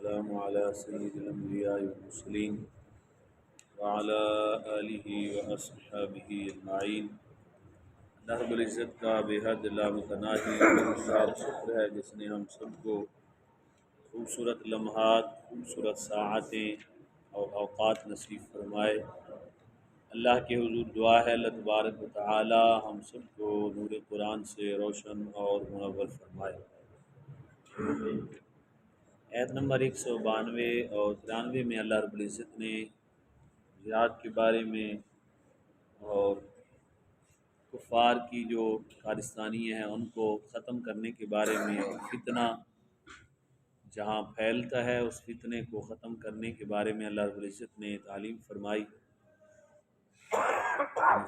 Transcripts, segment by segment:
السلام علی سید الانبیاء والمرسلین وعلی آلہ واصحابہ اجمعین۔ اللہ رب العزت کا بے حد لامتناہی شکر ہے جس نے ہم سب کو خوبصورت لمحات، خوبصورت ساعتیں اور اوقات نصیب فرمائے۔ اللہ کے حضور دعا ہے اللہ تبارک و تعالی ہم سب کو نور قرآن سے روشن اور منور فرمائے۔ آیت نمبر 192 اور 93 میں اللہ رب العزت نے جہاد کے بارے میں اور کفار کی جو کارستانیاں ہیں ان کو ختم کرنے کے بارے میں، اور فتنہ جہاں پھیلتا ہے اس فتنے کو ختم کرنے کے بارے میں اللہ رب العزت نے تعلیم فرمائی۔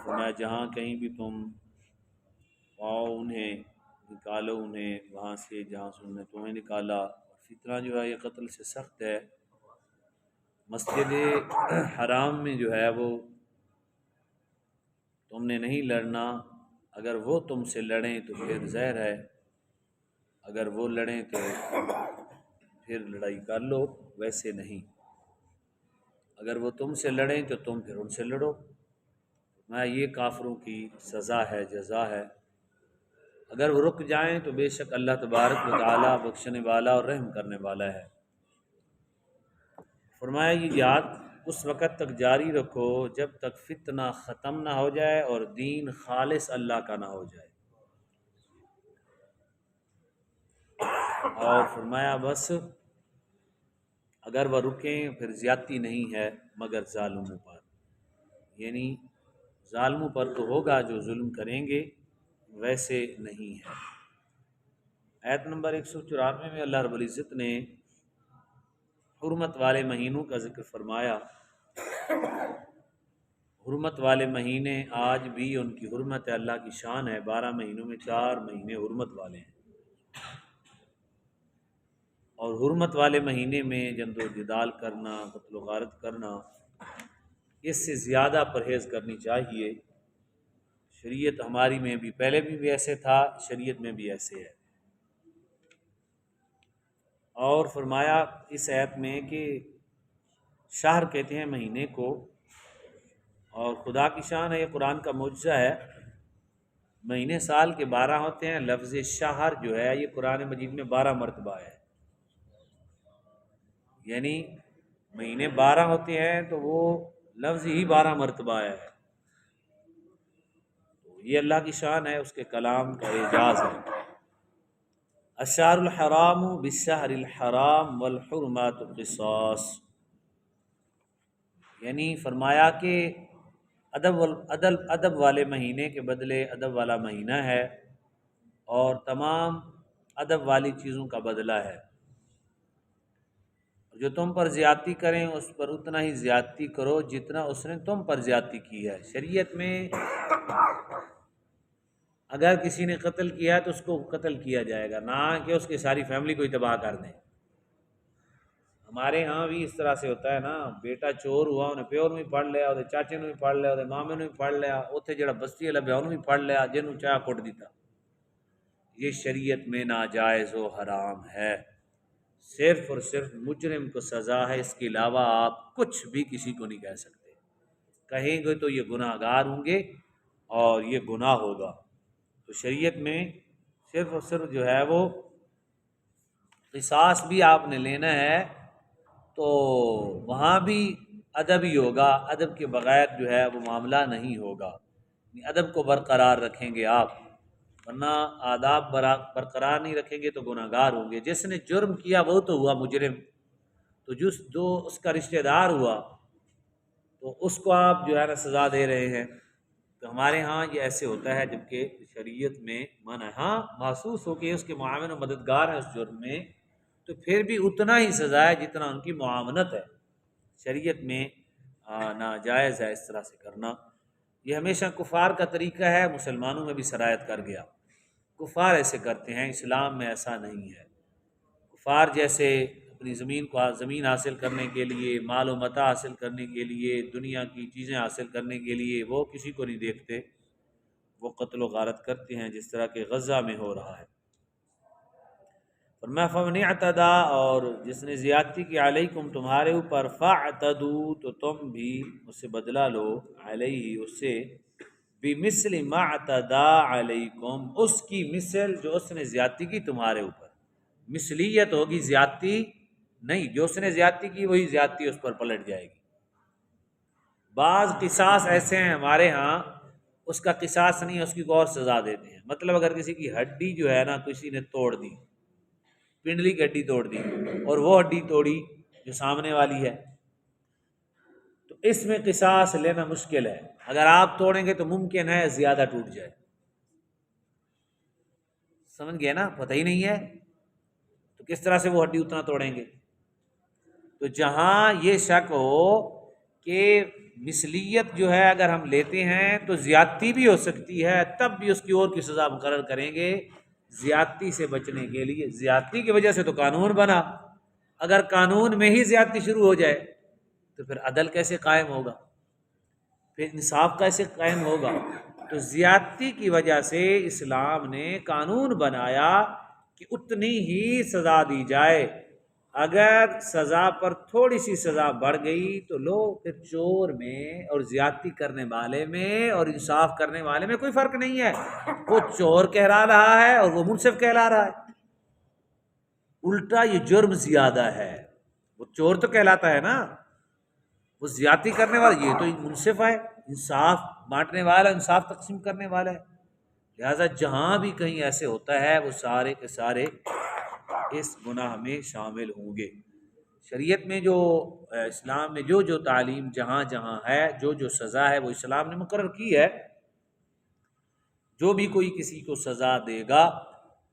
فرمایا جہاں کہیں بھی تم پاؤ انہیں نکالو، انہیں وہاں سے جہاں سے انہوں نے تمہیں نکالا۔ فتنہ جو ہے یہ قتل سے سخت ہے۔ مسجد حرام میں جو ہے وہ تم نے نہیں لڑنا، اگر وہ تم سے لڑیں تو پھر زہر ہے، اگر وہ لڑیں تو پھر لڑائی کر لو، ویسے نہیں۔ اگر وہ تم سے لڑیں تو تم پھر ان سے لڑو۔ میں یہ کافروں کی سزا ہے، جزا ہے۔ اگر وہ رک جائیں تو بے شک اللہ تبارک و تعالی بخشنے والا اور رحم کرنے والا ہے۔ فرمایا یہ جہاد اس وقت تک جاری رکھو جب تک فتنہ ختم نہ ہو جائے اور دین خالص اللہ کا نہ ہو جائے۔ اور فرمایا بس اگر وہ رکیں پھر زیادتی نہیں ہے مگر ظالموں پر، یعنی ظالموں پر تو ہوگا جو ظلم کریں گے، ویسے نہیں ہے۔ آیت نمبر 194 میں اللہ رب العزت نے حرمت والے مہینوں کا ذکر فرمایا۔ حرمت والے مہینے آج بھی ان کی حرمت ہے، اللہ کی شان ہے۔ 12 مہینوں میں 4 مہینے حرمت والے ہیں، اور حرمت والے مہینے میں جد و جدال کرنا، قتل و غارت کرنا، اس سے زیادہ پرہیز کرنی چاہیے۔ شریعت ہماری میں بھی پہلے بھی ایسے تھا، شریعت میں بھی ایسے ہے۔ اور فرمایا اس آیت میں کہ شہر کہتے ہیں مہینے کو، اور خدا کی شان ہے، یہ قرآن کا معجزہ ہے۔ مہینے سال کے 12 ہوتے ہیں، لفظ شہر جو ہے یہ قرآن مجید میں 12 مرتبہ ہے، یعنی مہینے 12 ہوتے ہیں تو وہ لفظ ہی 12 مرتبہ ہے۔ یہ اللہ کی شان ہے، اس کے کلام کا اعجاز ہے۔ الشہر الحرام بالشہر الحرام والحرمات قصاص، یعنی فرمایا کہ ادب والے مہینے کے بدلے ادب والا مہینہ ہے، اور تمام ادب والی چیزوں کا بدلہ ہے۔ جو تم پر زیادتی کریں اس پر اتنا ہی زیادتی کرو جتنا اس نے تم پر زیادتی کی ہے۔ شریعت میں اگر کسی نے قتل کیا ہے تو اس کو قتل کیا جائے گا، نہ کہ اس کی ساری فیملی کو ہی تباہ کر دیں۔ ہمارے ہاں بھی اس طرح سے ہوتا ہے نا، بیٹا چور ہوا انہیں پیور میں پڑھ لیا، وہ چاچے نے بھی پڑھ لیا، وہ مامے نے بھی پڑھ لیا، اتنے جڑا بستی والا بیا انہوں بھی پڑھ لیا، جنہوں چاہ کٹ دیتا۔ یہ شریعت میں ناجائز و حرام ہے۔ صرف اور صرف مجرم کو سزا ہے، اس کے علاوہ آپ کچھ بھی کسی کو نہیں کہہ سکتے۔ کہیں گے تو یہ گناہ گار ہوں گے اور یہ گناہ ہوگا۔ تو شریعت میں صرف اور صرف جو ہے وہ قصاص بھی آپ نے لینا ہے تو وہاں بھی ادب ہی ہوگا، ادب کے بغیر جو ہے وہ معاملہ نہیں ہوگا۔ ادب کو برقرار رکھیں گے آپ، ورنہ آداب برقرار نہیں رکھیں گے تو گناہ گار ہوں گے۔ جس نے جرم کیا وہ تو ہوا مجرم، تو جو اس کا رشتہ دار ہوا تو اس کو آپ جو ہے نا سزا دے رہے ہیں۔ تو ہمارے ہاں یہ ایسے ہوتا ہے، جبکہ شریعت میں منع ہے۔ ہاں محسوس ہو کہ اس کے معاون و مددگار ہیں اس جرم میں، تو پھر بھی اتنا ہی سزا ہے جتنا ان کی معاونت ہے۔ شریعت میں ناجائز ہے اس طرح سے کرنا۔ یہ ہمیشہ کفار کا طریقہ ہے، مسلمانوں میں بھی سرایت کر گیا۔ کفار ایسے کرتے ہیں، اسلام میں ایسا نہیں ہے۔ کفار جیسے اپنی زمین حاصل کرنے کے لیے، مال و متاع حاصل کرنے کے لیے، دنیا کی چیزیں حاصل کرنے کے لیے وہ کسی کو نہیں دیکھتے، وہ قتل و غارت کرتے ہیں جس طرح کہ غزہ میں ہو رہا ہے۔ فرمایا فمن اعتدی، اور جس نے زیادتی کی علیکم تمہارے اوپر، فاعتدوا تو تم بھی اس سے بدلہ لو، علیہ اس سے، بمثل ما اعتدی علیکم اس کی مثل جو اس نے زیادتی کی تمہارے اوپر۔ مثلیت ہوگی، زیادتی نہیں، جو اس نے زیادتی کی وہی زیادتی اس پر پلٹ جائے گی۔ بعض قصاص ایسے ہیں ہمارے ہاں، اس کا قصاص نہیں ہے، اس کی کوئی اور سزا دیتے ہیں۔ مطلب اگر کسی کی ہڈی جو ہے نا کسی نے توڑ دی، پنڈلی کی ہڈی توڑ دی اور وہ ہڈی توڑی جو سامنے والی ہے، تو اس میں قصاص لینا مشکل ہے۔ اگر آپ توڑیں گے تو ممکن ہے زیادہ ٹوٹ جائے، سمجھ گئے نا؟ پتہ ہی نہیں ہے تو کس طرح سے وہ ہڈی اتنا توڑیں گے؟ تو جہاں یہ شک ہو کہ مثلیت جو ہے اگر ہم لیتے ہیں تو زیادتی بھی ہو سکتی ہے، تب بھی اس کی اور کی سزا مقرر کریں گے زیادتی سے بچنے کے لیے۔ زیادتی کی وجہ سے تو قانون بنا، اگر قانون میں ہی زیادتی شروع ہو جائے تو پھر عدل کیسے قائم ہوگا، پھر انصاف کیسے قائم ہوگا؟ تو زیادتی کی وجہ سے اسلام نے قانون بنایا کہ اتنی ہی سزا دی جائے۔ اگر سزا پر تھوڑی سی سزا بڑھ گئی تو لو، پھر چور میں اور زیادتی کرنے والے میں اور انصاف کرنے والے میں کوئی فرق نہیں ہے، وہ چور کہلا رہا ہے اور وہ منصف کہلا رہا ہے۔ الٹا یہ جرم زیادہ ہے، وہ چور تو کہلاتا ہے نا، وہ زیادتی کرنے والا یہ تو منصف ہے، انصاف بانٹنے والا، انصاف تقسیم کرنے والا ہے۔ لہذا جہاں بھی کہیں ایسے ہوتا ہے وہ سارے کے سارے اس گناہ میں شامل ہوں گے۔ شریعت میں جو اسلام میں جو جو تعلیم جہاں جہاں ہے، جو جو سزا ہے وہ اسلام نے مقرر کی ہے۔ جو بھی کوئی کسی کو سزا دے گا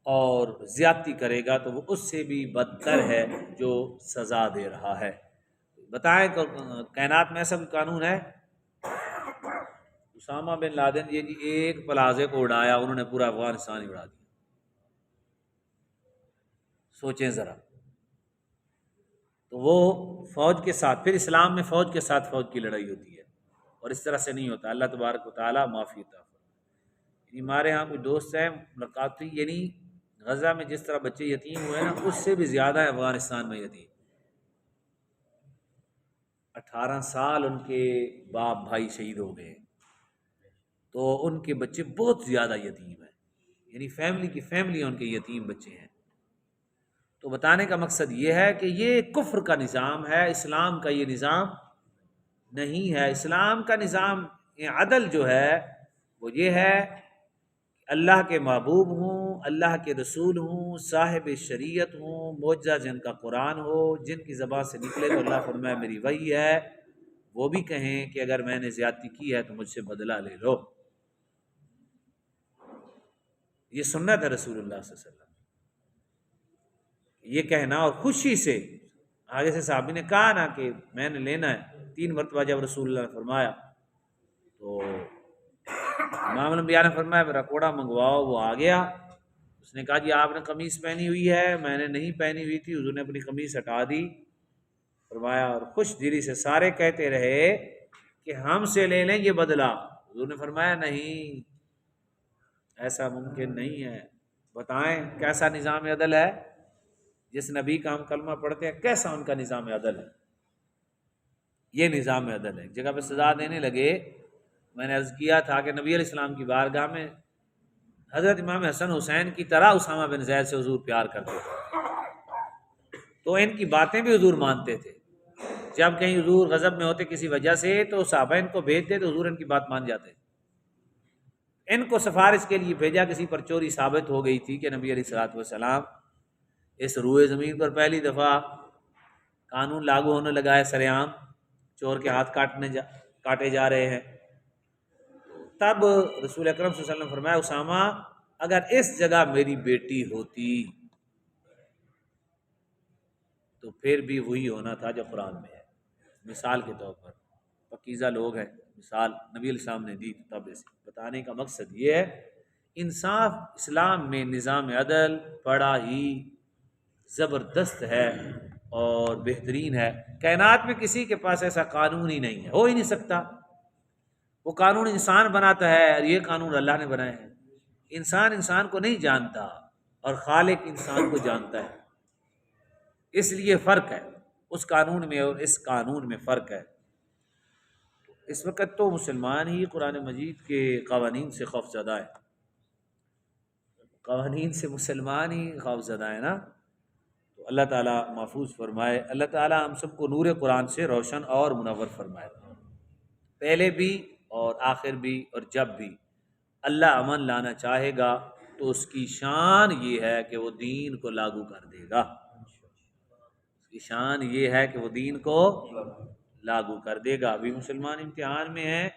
اور زیادتی کرے گا تو وہ اس سے بھی بدتر ہے جو سزا دے رہا ہے۔ بتائیں کائنات میں ایسا بھی قانون ہے؟ اسامہ بن لادن یہ جی ایک پلازے کو اڑایا، انہوں نے پورا افغانستان ہی اڑا دیا۔ سوچیں ذرا، تو وہ فوج کے ساتھ، پھر اسلام میں فوج کے ساتھ فوج کی لڑائی ہوتی ہے، اور اس طرح سے نہیں ہوتا۔ اللہ تبارک و تعالیٰ معافی عطا فرمائے۔ یعنی ہمارے ہاں کوئی دوست ہیں ملاقات ہوئی، یعنی غزہ میں جس طرح بچے یتیم ہوئے نا اس سے بھی زیادہ ہے افغانستان میں یتیم۔ 18 سال ان کے باپ بھائی شہید ہو گئے، تو ان کے بچے بہت زیادہ یتیم ہیں، یعنی فیملی کی فیملی ان کے یتیم بچے ہیں۔ تو بتانے کا مقصد یہ ہے کہ یہ کفر کا نظام ہے، اسلام کا یہ نظام نہیں ہے۔ اسلام کا نظام عدل جو ہے وہ یہ ہے کہ اللہ کے محبوب ہوں، اللہ کے رسول ہوں، صاحب شریعت ہوں، معجزہ جن کا قرآن ہو، جن کی زبان سے نکلے تو اللہ فرمائے میری وحی ہے، وہ بھی کہیں کہ اگر میں نے زیادتی کی ہے تو مجھ سے بدلہ لے لو۔ یہ سنت ہے رسول اللہ صلی اللہ علیہ وسلم، یہ کہنا، اور خوشی سے آگے سے صحابی نے کہا نا کہ میں نے لینا ہے، 3 مرتبہ جب رسول اللہ نے فرمایا تو امام الانبیاء نے فرمایا میرا کوڑا منگواؤ، وہ آ گیا۔ اس نے کہا جی آپ نے قمیص پہنی ہوئی ہے، میں نے نہیں پہنی ہوئی تھی۔ حضور نے اپنی قمیص ہٹا دی، فرمایا، اور خوش دلی سے سارے کہتے رہے کہ ہم سے لے لیں یہ بدلہ۔ حضور نے فرمایا نہیں، ایسا ممکن نہیں ہے۔ بتائیں کیسا نظام عدل ہے؟ جس نبی کا ہم کلمہ پڑھتے ہیں کیسا ان کا نظام عدل ہے؟ یہ نظام عدل ہے۔ ایک جگہ پہ سزا دینے لگے، میں نے عرض کیا تھا کہ نبی علیہ السلام کی بارگاہ میں حضرت امام حسن حسین کی طرح اسامہ بن زید سے حضور پیار کرتے تھے، تو ان کی باتیں بھی حضور مانتے تھے۔ جب کہیں حضور غضب میں ہوتے کسی وجہ سے تو صحابہ ان کو بھیجتے تو حضور ان کی بات مان جاتے۔ ان کو سفارش کے لیے بھیجا، کسی پر چوری ثابت ہو گئی تھی کہ نبی علیہ السلام اس روئے زمین پر پہلی دفعہ قانون لاگو ہونے لگا ہے، سر عام چور کے ہاتھ کاٹے جا رہے ہیں۔ تب رسول اکرم صلی اللہ علیہ وسلم نے فرمایا اسامہ اگر اس جگہ میری بیٹی ہوتی تو پھر بھی وہی ہونا تھا جو قرآن میں ہے۔ مثال کے طور پر پاکیزہ لوگ ہیں، مثال نبی علیہ السلام نے دی، تب اسے بتانے کا مقصد یہ ہے انصاف اسلام میں نظام عدل بڑا ہی زبردست ہے اور بہترین ہے۔ کائنات میں کسی کے پاس ایسا قانون ہی نہیں ہے، ہو ہی نہیں سکتا۔ وہ قانون انسان بناتا ہے اور یہ قانون اللہ نے بنائے ہیں۔ انسان کو نہیں جانتا اور خالق انسان کو جانتا ہے۔ اس لیے فرق ہے اس قانون میں اور اس قانون میں فرق ہے۔ اس وقت تو مسلمان ہی قرآن مجید کے قوانین سے خوف زدہ ہے، قوانین سے مسلمان ہی خوف زدہ ہے نا۔ تو اللہ تعالیٰ محفوظ فرمائے، اللہ تعالیٰ ہم سب کو نور قرآن سے روشن اور منور فرمائے، پہلے بھی اور آخر بھی، اور جب بھی اللہ امن لانا چاہے گا تو اس کی شان یہ ہے کہ وہ دین کو لاگو کر دے گا، اس کی شان یہ ہے کہ وہ دین کو لاگو کر دے گا۔ ابھی مسلمان امتحان میں ہیں،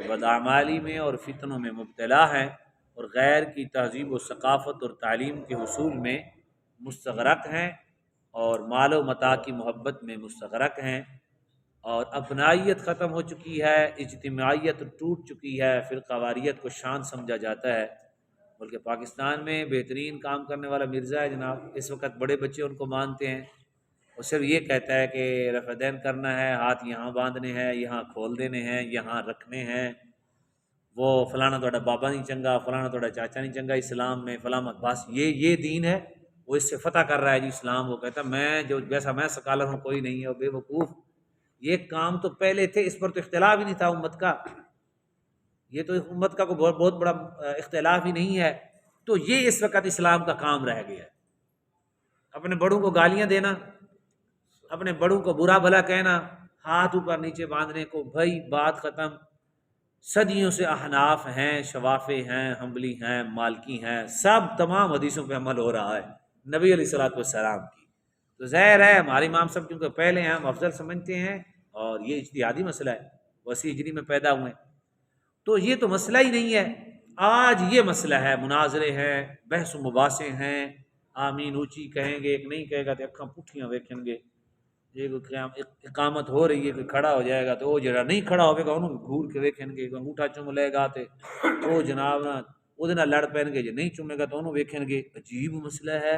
بدعمالی میں اور فتنوں میں مبتلا ہیں، اور غیر کی تہذیب و ثقافت اور تعلیم کے حصول میں مستغرق ہیں، اور مال و متاع کی محبت میں مستغرق ہیں، اور اپنائیت ختم ہو چکی ہے، اجتماعیت ٹوٹ چکی ہے، فرقہ واریت کو شان سمجھا جاتا ہے۔ بلکہ پاکستان میں بہترین کام کرنے والا مرزا ہے جناب، اس وقت بڑے بچے ان کو مانتے ہیں، وہ صرف یہ کہتا ہے کہ رفع دین کرنا ہے، ہاتھ یہاں باندھنے ہیں، یہاں کھول دینے ہیں، یہاں رکھنے ہیں، وہ فلانا توڑا بابا نہیں چنگا، فلانا توڑا چاچا نہیں چنگا اسلام میں، فلاں بس یہ دین ہے، وہ اس سے فتح کر رہا ہے جی اسلام۔ وہ کہتا ہے میں جو جیسا میں سکالر ہوں کوئی نہیں ہے، بے وقوف، یہ کام تو پہلے تھے، اس پر تو اختلاف ہی نہیں تھا امت کا، یہ تو امت کا کوئی بہت بڑا اختلاف ہی نہیں ہے، تو یہ اس وقت اسلام کا کام رہ گیا ہے۔ اپنے بڑوں کو گالیاں دینا، اپنے بڑوں کو برا بھلا کہنا، ہاتھ اوپر نیچے باندھنے کو، بھائی بات ختم۔ صدیوں سے احناف ہیں، شوافی ہیں، حنبلی ہیں، مالکی ہیں، سب تمام حدیثوں پہ عمل ہو رہا ہے نبی علیہ الصلوۃ والسلام کی۔ تو ظاہر ہے ہمارے امام صاحب کیونکہ پہلے ہیں، ہم افضل سمجھتے ہیں، اور یہ اجتہادی مسئلہ ہے، وہ 80 ہجری میں پیدا ہوئے ہیں، تو یہ تو مسئلہ ہی نہیں ہے۔ آج یہ مسئلہ ہے، مناظرے ہیں، بحث و مباحثے ہیں، آمین اونچی کہیں گے، ایک نہیں کہے گا تو اکھاں پٹھیاں ویکھیں گے، یہ اقامت ہو رہی ہے، کوئی کھڑا ہو جائے گا تو وہ جڑا نہیں کھڑا ہوئے گا انہوں گھور کے ویکھیں گے، انگوٹھا چوم لے گا تو وہ جناب نا وہ لڑ پین گے، جو نہیں چومے گا تو انہوں ویکھیں گے۔ عجیب مسئلہ ہے،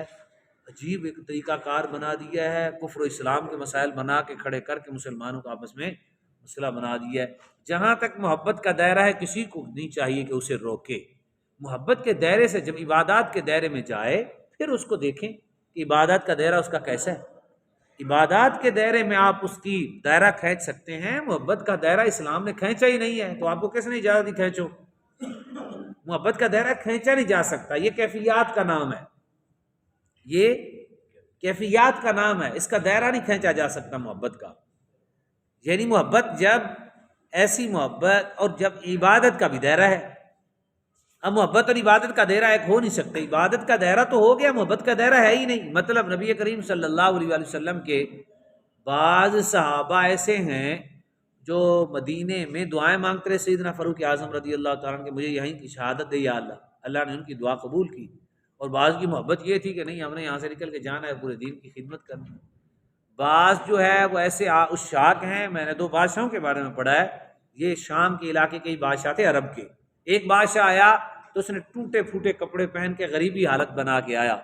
عجیب ایک طریقہ کار بنا دیا ہے، کفر و اسلام کے مسائل بنا کے کھڑے کر کے مسلمانوں کو آپس میں مسئلہ بنا دیا ہے۔ جہاں تک محبت کا دائرہ ہے کسی کو نہیں چاہیے کہ اسے روکے، محبت کے دائرے سے جب عبادات کے دائرے میں جائے پھر اس کو دیکھیں کہ عبادات کا دائرہ اس کا کیسا ہے۔ عبادات کے دائرے میں آپ اس کی دائرہ کھینچ سکتے ہیں، محبت کا دائرہ اسلام نے کھینچا ہی نہیں ہے، تو آپ کو کس نے اجازت دی کھینچو؟ محبت کا دائرہ کھینچا نہیں جا سکتا، یہ کیفیات کا نام ہے، یہ کیفیات کا نام ہے، اس کا دائرہ نہیں کھینچا جا سکتا محبت کا۔ یعنی محبت جب ایسی محبت، اور جب عبادت کا بھی دائرہ ہے، اب محبت اور عبادت کا دائرہ ایک ہو نہیں سکتے، عبادت کا دائرہ تو ہو گیا، محبت کا دائرہ ہے ہی نہیں۔ مطلب نبی کریم صلی اللہ علیہ وآلہ وسلم کے بعض صحابہ ایسے ہیں جو مدینے میں دعائیں مانگتے رہے، سیدنا فاروق اعظم رضی اللہ تعالیٰ عنہ کہ مجھے یہیں کی شہادت دے یا اللہ، اللہ نے ان کی دعا قبول کی، اور بعض کی محبت یہ تھی کہ نہیں ہم نے یہاں سے نکل کے جانا ہے، پورے دین کی خدمت کرنی۔ بعض جو ہے وہ ایسے عشاق ہیں، میں نے 2 بادشاہوں کے بارے میں پڑھا ہے، یہ شام کے علاقے کے بادشاہ تھے عرب کے، ایک بادشاہ آیا تو اس نے ٹوٹے پھوٹے کپڑے پہن کے غریبی حالت بنا کے آیا،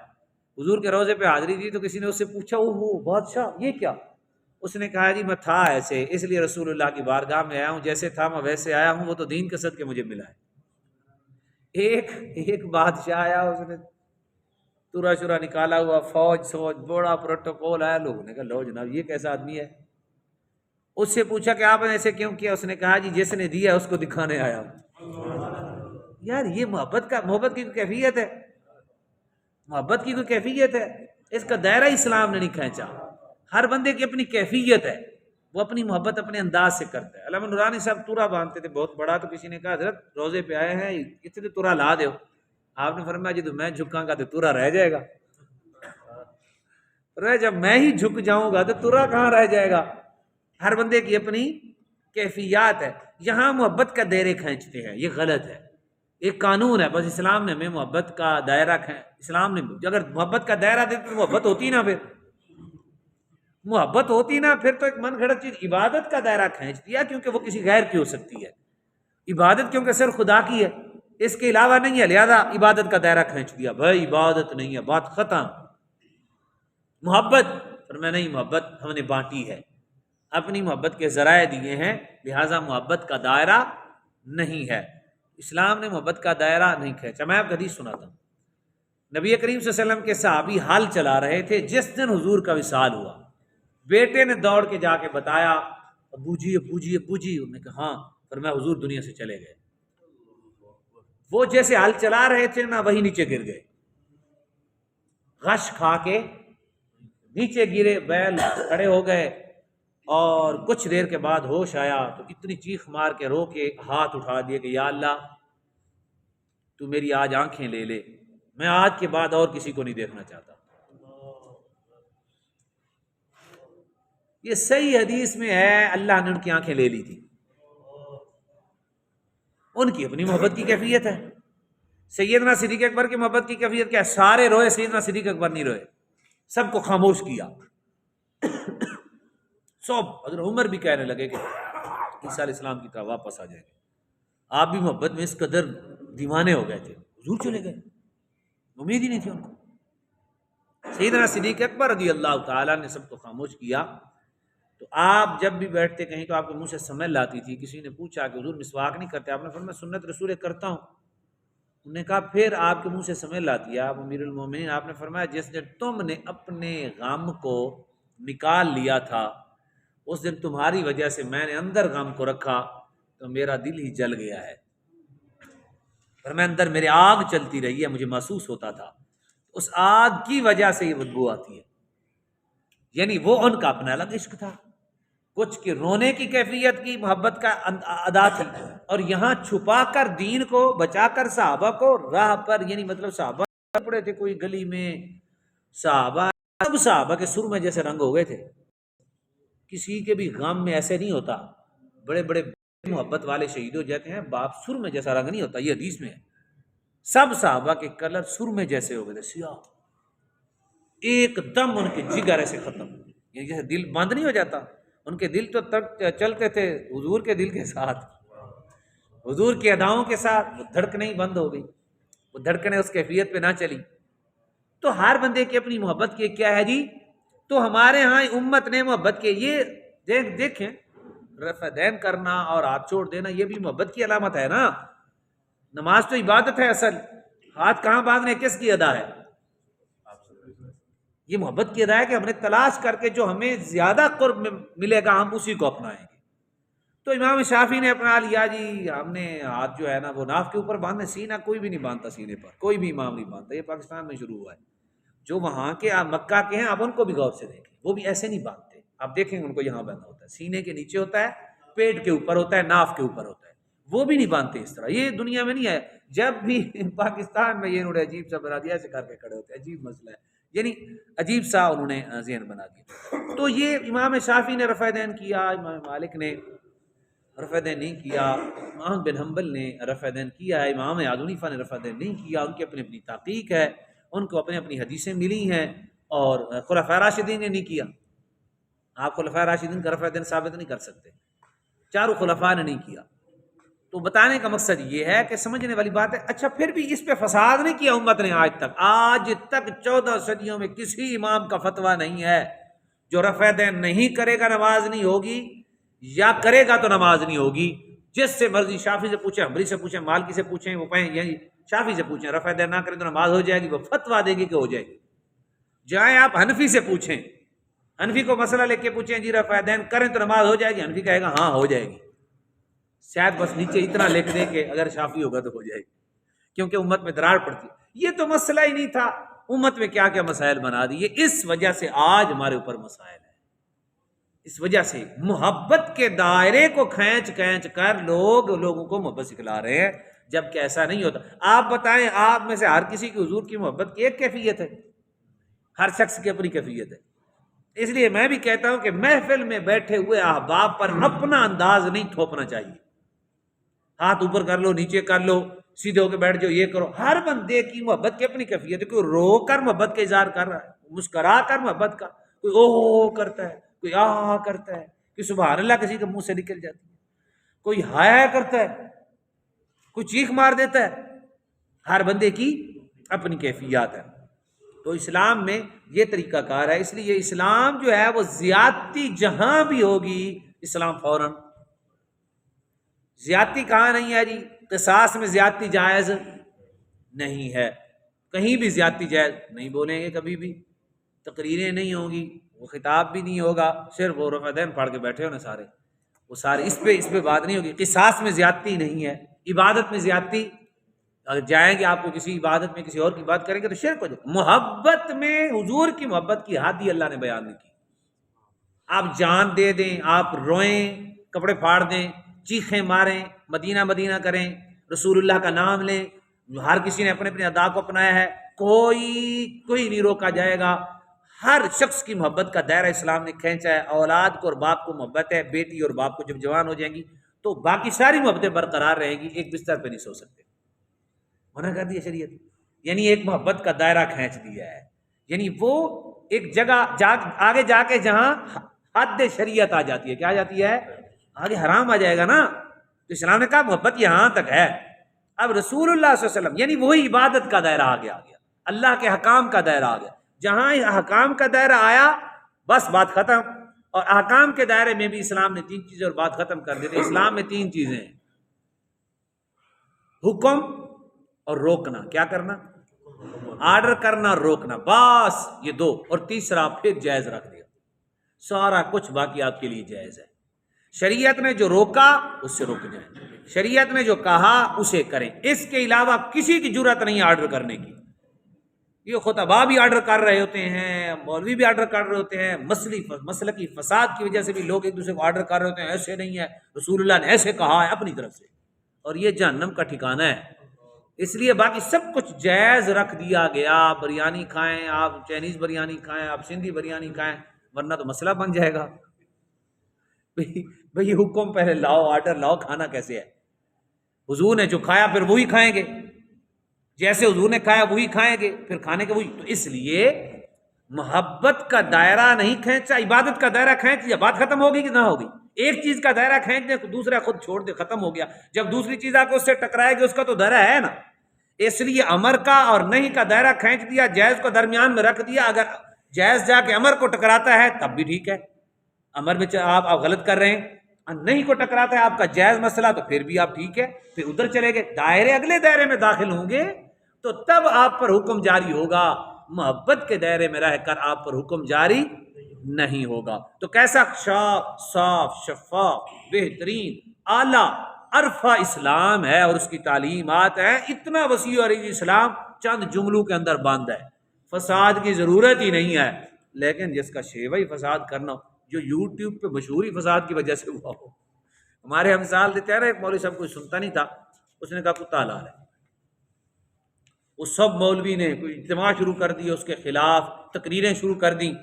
حضور کے روضے پہ حاضری دی تو کسی نے اس سے پوچھا اوہ بادشاہ یہ کیا؟ اس نے کہا جی میں تھا ایسے، اس لیے رسول اللہ کی بارگاہ میں آیا ہوں، جیسے تھا میں ویسے آیا ہوں، وہ تو دین کے صدقے مجھے ملا ہے۔ ایک بادشاہ آیا، اس نے تورا شورا نکالا ہوا، فوج بڑا پروٹوکول آیا، لوگوں نے کہا لو جناب یہ کیسا آدمی ہے؟ اس سے پوچھا کہ آپ نے ایسے کیوں کیا؟ اس نے کہا جی جس نے دیا اس کو دکھانے آیا ہوں۔ یار یہ محبت کی کوئی کیفیت ہے؟ محبت کی کوئی کیفیت ہے؟ اس کا دائرہ اسلام نے نہیں کھینچا۔ ہر بندے کی اپنی کیفیت ہے، وہ اپنی محبت اپنے انداز سے کرتا ہے۔ علامہ نورانی صاحب تورا باندھتے تھے بہت بڑا، تو کسی نے کہا حضرت روزے پہ آئے ہیں اتنے تورا لا دو، آپ نے فرمایا جی تو میں جھکاں گا تو تورا رہ جائے گا، جب میں ہی جھک جاؤں گا تو تورا کہاں رہ جائے گا؟ ہر بندے کی اپنی کیفیات ہے۔ یہاں محبت کا دائرے کھینچتے ہیں، یہ غلط ہے، ایک قانون ہے، بس اسلام نے ہمیں محبت کا دائرہ اسلام نے اگر محبت کا دائرہ دیتے تو محبت ہوتی نا، پھر محبت ہوتی نا، پھر تو ایک من گھڑت چیز عبادت کا دائرہ کھینچ دیا، کیونکہ وہ کسی غیر کی ہو سکتی ہے، عبادت کیونکہ صرف خدا کی ہے، اس کے علاوہ نہیں ہے، لہذا عبادت کا دائرہ کھینچ دیا، بھائی عبادت نہیں ہے، بات ختم۔ محبت فرمایا نہیں، محبت ہم نے بانٹی ہے، اپنی محبت کے ذرائع دیے ہیں، لہذا محبت کا دائرہ نہیں ہے، اسلام نے محبت کا دائرہ نہیں کھینچا۔ میں آپ کو حدیث سناتا ہوں، نبی کریم صلی اللہ علیہ وسلم کے صحابی حال چلا رہے تھے، جس دن حضور کا وصال ہوا بیٹے نے دوڑ کے جا کے بتایا، ابو جی ابو جی ابو جی، انہوں نے کہا ہاں، فرمایا حضور دنیا سے چلے گئے۔ وہ جیسے حل چلا رہے تھے نا، وہی نیچے گر گئے، غش کھا کے نیچے گرے، بیل کھڑے ہو گئے، اور کچھ دیر کے بعد ہوش آیا تو اتنی چیخ مار کے رو کے ہاتھ اٹھا دیے کہ یا اللہ تو میری آج آنکھیں لے لے، میں آج کے بعد اور کسی کو نہیں دیکھنا چاہتا۔ یہ صحیح حدیث میں ہے، اللہ نے ان کی آنکھیں لے لی تھی۔ ان کی اپنی محبت کی کیفیت ہے۔ سیدنا صدیق اکبر کی محبت کی کیفیت کیا ہے؟ سارے روئے، سیدنا صدیق اکبر نہیں روئے، سب کو خاموش کیا۔ سب حضرت عمر بھی کہنے لگے کہ عیسیٰ علیہ السلام کی طرح واپس آ جائیں گے۔ آپ بھی محبت میں اس قدر دیوانے ہو گئے تھے، حضور چلے گئے، امید ہی نہیں تھی ان کو۔ سیدنا صدیق اکبر رضی اللہ تعالیٰ نے سب کو خاموش کیا۔ تو آپ جب بھی بیٹھتے کہیں تو آپ کے منہ سے سمیل آتی تھی۔ کسی نے پوچھا کہ حضور مسواک نہیں کرتے؟ آپ نے فرمایا سنت رسول کرتا ہوں۔ انہوں نے کہا پھر آپ کے منہ سے سمیل آتی ہے، آپ امیر المومنین۔ آپ نے فرمایا جس دن تم نے اپنے غم کو نکال لیا تھا، اس دن تمہاری وجہ سے میں نے اندر غم کو رکھا تو میرا دل ہی جل گیا ہے، فرمایا اندر میرے آگ چلتی رہی ہے، مجھے محسوس ہوتا تھا، اس آگ کی وجہ سے یہ بدبو آتی ہے۔ یعنی وہ ان کا اپنا الگ عشق تھا، کچھ کے رونے کی کیفیت کی محبت کا ادا تھی، اور یہاں چھپا کر دین کو بچا کر صحابہ کو راہ پر، یعنی مطلب صحابہ پڑے تھے کوئی گلی میں، صحابہ سب صحابہ کے سر میں جیسے رنگ ہو گئے تھے۔ کسی کے بھی غم میں ایسے نہیں ہوتا، بڑے بڑے محبت والے شہید ہو جاتے ہیں، باپ سر میں جیسا رنگ نہیں ہوتا، یہ حدیث میں ہے۔ سب صحابہ کے کلر سر میں جیسے ہو گئے تھے، سیاہ، ایک دم ان کے جگر ایسے ختم، یعنی جیسے دل بند نہیں ہو جاتا، ان کے دل تو تک چلتے تھے حضور کے دل کے ساتھ، حضور کی اداؤں کے ساتھ، وہ دھڑکنیں ہی بند ہو گئی، وہ دھڑکنیں اس کیفیت پہ نہ چلی۔ تو ہر بندے کی اپنی محبت کی کیا ہے جی؟ تو ہمارے ہاں امت نے محبت کے یہ دیکھیں، رفع دین کرنا اور ہاتھ چھوڑ دینا یہ بھی محبت کی علامت ہے نا۔ نماز تو عبادت ہے، اصل ہاتھ کہاں باندھنے کس کی ادا ہے؟ یہ محبت کی ادا ہے کہ ہم نے تلاش کر کے جو ہمیں زیادہ قرب میں ملے گا ہم اسی کو اپنائیں گے۔ تو امام شافعی نے اپنا لیا جی، ہم نے ہاتھ جو ہے نا وہ ناف کے اوپر باندھنے، سینہ کوئی بھی نہیں باندھتا، سینے پر کوئی بھی امام نہیں باندھتا، یہ پاکستان میں شروع ہوا ہے۔ جو وہاں کے مکہ کے ہیں آپ ان کو بھی غور سے دیکھیں، وہ بھی ایسے نہیں باندھتے، آپ دیکھیں ان کو یہاں باندھا ہوتا ہے، سینے کے نیچے ہوتا ہے، پیٹ کے اوپر ہوتا ہے، ناف کے اوپر ہوتا ہے، وہ بھی نہیں باندھتے اس طرح، یہ دنیا میں نہیں ہے۔ جب بھی پاکستان میں یہ انہوں نے عجیب سا بنا دیا، ایسے کر کے کھڑے ہوتے ہیں، عجیب مسئلہ ہے، یعنی عجیب سا انہوں نے ذہن بنا دیا۔ تو یہ امام شافعی نے رفع دین کیا، امام مالک نے رفع دین نہیں کیا، امام بن حنبل نے رفع دین کیا ہے، امام ابو حنیفہ نے رفع دین نہیں کیا، ان کی اپنی اپنی تحقیق ہے، ان کو اپنی اپنی حدیثیں ملی ہیں، اور خلفاء راشدین نے نہیں کیا۔ آپ خلفاء راشدین کا رفع دین ثابت نہیں کر سکتے، چاروں خلفاء نے نہیں کیا۔ تو بتانے کا مقصد یہ ہے کہ سمجھنے والی بات ہے۔ اچھا پھر بھی اس پہ فساد نہیں کیا امت نے آج تک 14 صدیوں میں کسی امام کا فتویٰ نہیں ہے جو رفع دین نہیں کرے گا نماز نہیں ہوگی، یا کرے گا تو نماز نہیں ہوگی۔ جس سے مرضی، شافعی سے پوچھیں، حنبلی سے پوچھیں، مالکی سے پوچھیں، وہ کہیں یعنی شافعی سے پوچھیں رفع دین نہ کریں تو نماز ہو جائے گی، وہ فتویٰ دے گی کہ ہو جائے گی۔ جائیں آپ حنفی سے پوچھیں، حنفی کو مسئلہ لے کے پوچھیں جی رفع دین کریں تو نماز ہو جائے گی، حنفی کہے گا ہاں ہو جائے گی، شاید بس نیچے اتنا لکھ دیں کہ اگر شافعی ہوگا تو ہو جائے گی، کیونکہ امت میں دراڑ پڑتی ہے۔ یہ تو مسئلہ ہی نہیں تھا، امت میں کیا کیا مسائل بنا دیے، اس وجہ سے آج ہمارے اوپر مسائل ہیں۔ اس وجہ سے محبت کے دائرے کو کھینچ کر لوگوں کو محبت سکھلا رہے ہیں، جبکہ ایسا نہیں ہوتا۔ آپ بتائیں، آپ میں سے ہر کسی کی حضور کی محبت کی ایک کیفیت ہے، ہر شخص کی اپنی کیفیت ہے۔ اس لیے میں بھی کہتا ہوں کہ محفل میں بیٹھے ہوئے احباب پر اپنا انداز نہیں تھوپنا چاہیے، ہاتھ اوپر کر لو، نیچے کر لو، سیدھے ہو کے بیٹھ جاؤ، یہ کرو۔ ہر بندے کی محبت کی اپنی کیفیت ہے، کوئی رو کر محبت کا اظہار کر رہا ہے، مسکرا کر محبت کا، کوئی او کرتا ہے، کوئی آ کرتا ہے، کوئی سبحان اللہ کسی کے منہ سے نکل جاتی ہے، کوئی ہائے کرتا ہے، کوئی چیخ مار دیتا ہے۔ ہر بندے کی اپنی کیفیات ہے۔ تو اسلام میں یہ طریقہ کار ہے، اس لیے اسلام جو ہے وہ زیادتی جہاں بھی ہوگی اسلام فوراً، زیادتی کہاں نہیں ہے جی، قصاص میں زیادتی جائز نہیں ہے، کہیں بھی زیادتی جائز نہیں بولیں گے، کبھی بھی تقریریں نہیں ہوں گی، وہ خطاب بھی نہیں ہوگا، صرف وہ رفع دین پڑھ کے بیٹھے ہونے سارے، وہ سارے اس پہ بات نہیں ہوگی۔ قصاص میں زیادتی نہیں ہے، عبادت میں زیادتی، اگر جائیں گے آپ کو کسی عبادت میں کسی اور کی بات کریں گے تو شرک ہو جائے۔ محبت میں حضور کی محبت کی حد ہی اللہ نے بیان نہیں کی۔ آپ جان دے دیں، آپ روئیں، کپڑے پھاڑ دیں، چیخیں ماریں، مدینہ مدینہ کریں، رسول اللہ کا نام لیں، ہر کسی نے اپنے اپنے ادا کو اپنایا ہے، کوئی نہیں روکا جائے گا۔ ہر شخص کی محبت کا دائرہ اسلام نے کھینچا ہے۔ اولاد کو اور باپ کو محبت ہے، بیٹی اور باپ کو جب جوان ہو جائیں گی تو باقی ساری محبتیں برقرار رہیں گی، ایک بستر پہ نہیں سو سکتے، منع کر دیا شریعت، یعنی ایک محبت کا دائرہ کھینچ دیا ہے، یعنی وہ ایک جگہ آگے جا کے جہاں حد شریعت آ جاتی ہے، کیا آ جاتی ہے؟ آگے حرام آ جائے گا نا، تو اسلام نے کہا محبت یہاں تک ہے۔ اب رسول اللہ صلی اللہ علیہ وسلم یعنی وہی عبادت کا دائرہ آگے آ گیا، اللہ کے حکام کا دائرہ آ گیا، جہاں حکام کا دائرہ آیا بس بات ختم۔ اور احکام کے دائرے میں بھی اسلام نے 3 چیزیں اور بات ختم کر دی تھی۔ اسلام میں 3 چیزیں ہیں، حکم اور روکنا، کیا کرنا؟ آرڈر کرنا، روکنا، بس یہ 2، اور تیسرا پھر جائز رکھ دیا، سارا کچھ باقی آپ کے لیے جائز ہے۔ شریعت نے جو روکا اس سے رک جائیں، شریعت نے جو کہا اسے کریں، اس کے علاوہ کسی کی جرات نہیں آرڈر کرنے کی۔ یہ خطباء بھی آرڈر کر رہے ہوتے ہیں، مولوی بھی آرڈر کر رہے ہوتے ہیں، مسلکی فساد کی وجہ سے بھی لوگ ایک دوسرے کو آرڈر کر رہے ہوتے ہیں، ایسے نہیں ہے، رسول اللہ نے ایسے کہا ہے اپنی طرف سے، اور یہ جہنم کا ٹھکانہ ہے۔ اس لیے باقی سب کچھ جائز رکھ دیا گیا۔ بریانی کھائیں آپ، چائنیز بریانی کھائیں آپ، سندھی بریانی کھائیں، ورنہ تو مسئلہ بن جائے گا۔ بھئی حکم پہلے لاؤ، آرڈر لاؤ، کھانا کیسے ہے؟ حضور نے جو کھایا پھر وہی کھائیں گے، جیسے حضور نے کھایا وہی کھائیں گے، پھر کھانے کے وہی۔ تو اس لیے محبت کا دائرہ نہیں کھینچا، عبادت کا دائرہ کھینچ لیا، بات ختم ہوگی کہ نہ ہوگی؟ ایک چیز کا دائرہ کھینچ دے دوسرا خود چھوڑ دے، ختم ہو گیا۔ جب دوسری چیز آ کے اس سے ٹکرائے گی اس کا تو دائرہ ہے نا۔ اس لیے امر کا اور نہیں کا دائرہ کھینچ دیا، جائز کو درمیان میں رکھ دیا۔ اگر جائز جا کے امر کو ٹکراتا ہے تب بھی ٹھیک ہے، امر میں آپ غلط کر رہے ہیں، نہیں کو ٹکراتا ہے آپ کا جائز مسئلہ تو پھر بھی آپ ٹھیک ہے، پھر ادھر چلے گئے، دائرے اگلے دائرے میں داخل ہوں گے تو تب آپ پر حکم جاری ہوگا۔ محبت کے دائرے میں رہ کر آپ پر حکم جاری نہیں ہوگا۔ تو کیسا صاف شفاف بہترین اعلیٰ عرفہ اسلام ہے، اور اس کی تعلیمات ہیں، اتنا وسیع اور اسلام چند جملوں کے اندر بند ہے، فساد کی ضرورت ہی نہیں ہے۔ لیکن جس کا شیوہ ہی فساد کرنا، جو یوٹیوب پہ مشہوری فساد کی وجہ سے ہوا ہو، ہمارے ہم مثال دیتے ہیں نا، ایک مولوی صاحب کوئی سنتا نہیں تھا، اس نے کہا کتا حلال ہے، وہ سب مولوی نے کوئی اجتماع شروع کر دی، اس کے خلاف تقریریں شروع کر دیں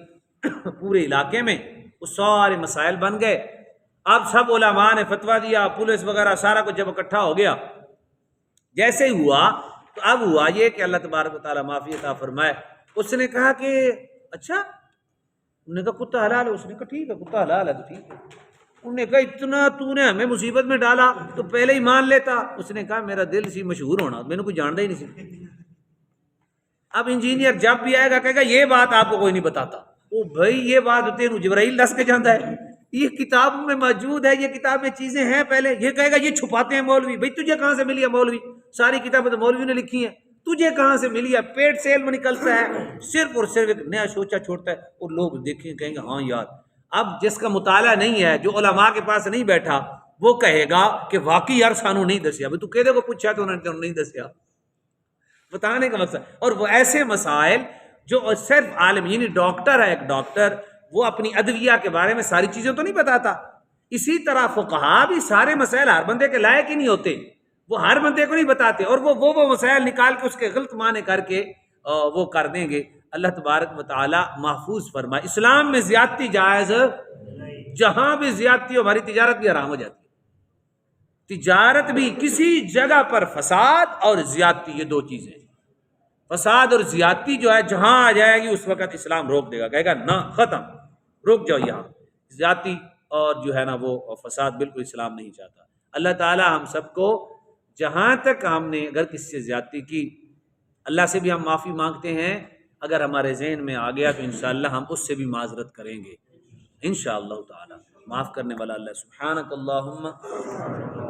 پورے علاقے میں، وہ سارے مسائل بن گئے۔ اب سب علماء نے فتویٰ دیا، پولیس وغیرہ سارا کچھ جب اکٹھا ہو گیا، جیسے ہی ہوا تو اب ہوا یہ کہ اللہ تبارک و تعالیٰ معافی عطا فرمائے، اس نے کہا کہ اچھا، انہوں نے کہا کتا حلال ہے، اس نے کہا ٹھیک ہے کتا حلال ہے تو ٹھیک ہے۔ انہوں نے کہا اتنا تو نے ہمیں مصیبت میں ڈالا تو پہلے ہی مان لیتا۔ اس نے کہا میرا دل سی مشہور ہونا، میں نے کوئی جانتا ہی نہیں سی۔ اب انجینئر جب بھی آئے گا کہے گا یہ بات آپ کو کوئی نہیں بتاتا، او بھائی یہ بات تینوں جبرائیل دس کے جانتا ہے، یہ کتاب میں موجود ہے، یہ کتاب میں چیزیں ہیں پہلے۔ یہ کہے گا یہ چھپاتے ہیں مولوی، بھائی تجھے کہاں سے ملی ہے مولوی؟ ساری کتابیں تو مولوی نے لکھی ہیں، تجھے کہاں سے ملی ہے؟ پیٹ سے علم نکلتا ہے، صرف اور صرف ایک نیا سوچا چھوڑتا ہے، اور لوگ دیکھیں کہیں گے ہاں یار۔ اب جس کا مطالعہ نہیں ہے، جو علماء کے پاس نہیں بیٹھا، وہ کہے گا کہ واقعی یار سانو نہیں دسیا، بھائی تو کہہ دے کو پوچھا تو انہوں نے نہیں دسیا، بتانے کا مقصد۔ اور وہ ایسے مسائل جو صرف عالم، یعنی ڈاکٹر ہے ایک ڈاکٹر، وہ اپنی ادویہ کے بارے میں ساری چیزیں تو نہیں بتاتا، اسی طرح فقہا بھی سارے مسائل ہر بندے کے لائق ہی نہیں ہوتے، وہ ہر بندے کو نہیں بتاتے، اور وہ مسائل نکال کے اس کے غلط معنی کر کے وہ کر دیں گے۔ اللہ تبارک و تعالی محفوظ فرمائے۔ اسلام میں زیادتی جائز، جہاں بھی زیادتی ہو ہماری تجارت بھی حرام ہو جاتی ہے۔ تجارت بھی کسی جگہ پر فساد اور زیادتی، یہ 2 چیزیں، فساد اور زیادتی جو ہے جہاں آ جائے گی اس وقت اسلام روک دے گا، کہے گا نہ ختم، روک جاؤ یہاں۔ زیادتی اور جو ہے نا وہ فساد بالکل اسلام نہیں چاہتا۔ اللہ تعالی ہم سب کو، جہاں تک ہم نے اگر کسی سے زیادتی کی، اللہ سے بھی ہم معافی مانگتے ہیں، اگر ہمارے ذہن میں آ گیا تو انشاءاللہ ہم اس سے بھی معذرت کریں گے انشاءاللہ تعالی۔ معاف کرنے والا اللہ۔ سبحانک اللہم